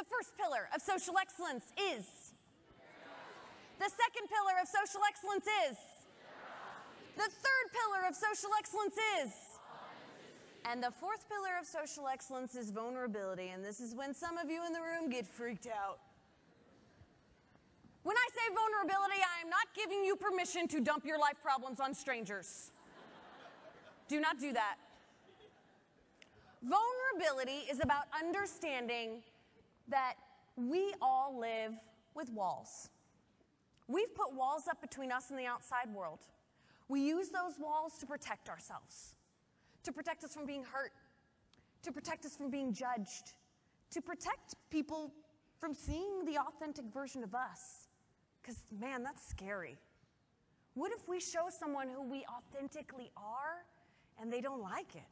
The first pillar of social excellence is. The second pillar of social excellence is. The third pillar of social excellence is. And the fourth pillar of social excellence is vulnerability. And this is when some of you in the room get freaked out. When I say vulnerability, I am not giving you permission to dump your life problems on strangers. Do not do that. Vulnerability is about understanding that we all live with walls. We've put walls up between us and the outside world. We use those walls to protect ourselves, to protect us from being hurt, to protect us from being judged, to protect people from seeing the authentic version of us. Because, man, that's scary. What if we show someone who we authentically are and they don't like it?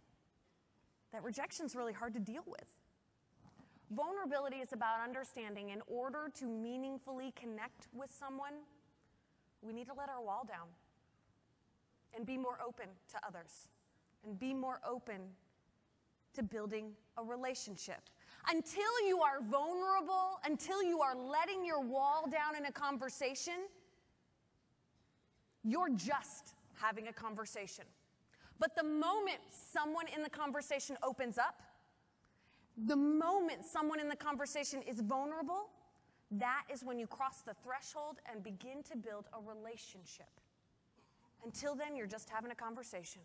That rejection's really hard to deal with. Vulnerability is about understanding in order to meaningfully connect with someone, we need to let our wall down and be more open to others and be more open to building a relationship. Until you are vulnerable, until you are letting your wall down in a conversation, you're just having a conversation. But the moment someone in the conversation opens up, the moment someone in the conversation is vulnerable, that is when you cross the threshold and begin to build a relationship. Until then, you're just having a conversation.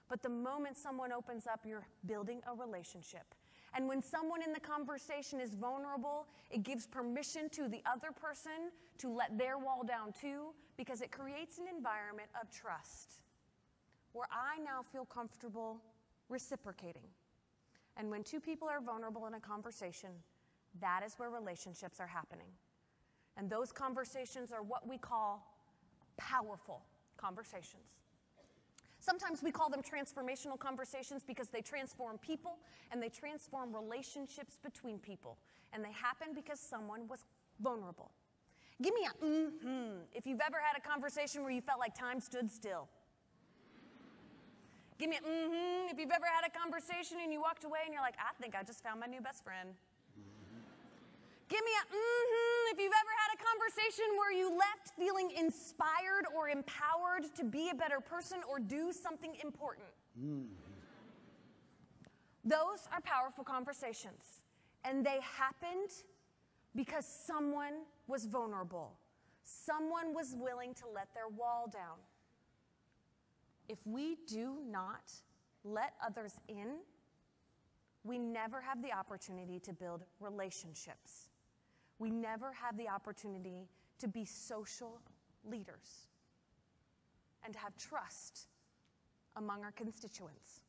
But the moment someone opens up, you're building a relationship. And when someone in the conversation is vulnerable, it gives permission to the other person to let their wall down too, because it creates an environment of trust where I now feel comfortable reciprocating. And when two people are vulnerable in a conversation, that is where relationships are happening. And those conversations are what we call powerful conversations. Sometimes we call them transformational conversations because they transform people and they transform relationships between people. And they happen because someone was vulnerable. Give me a if you've ever had a conversation where you felt like time stood still. Give me a if you've ever had a conversation and you walked away and you're like, I think I just found my new best friend. Give me a if you've ever had a conversation where you left feeling inspired or empowered to be a better person or do something important. Those are powerful conversations. And they happened because someone was vulnerable. Someone was willing to let their wall down. If we do not let others in, we never have the opportunity to build relationships. We never have the opportunity to be social leaders and to have trust among our constituents.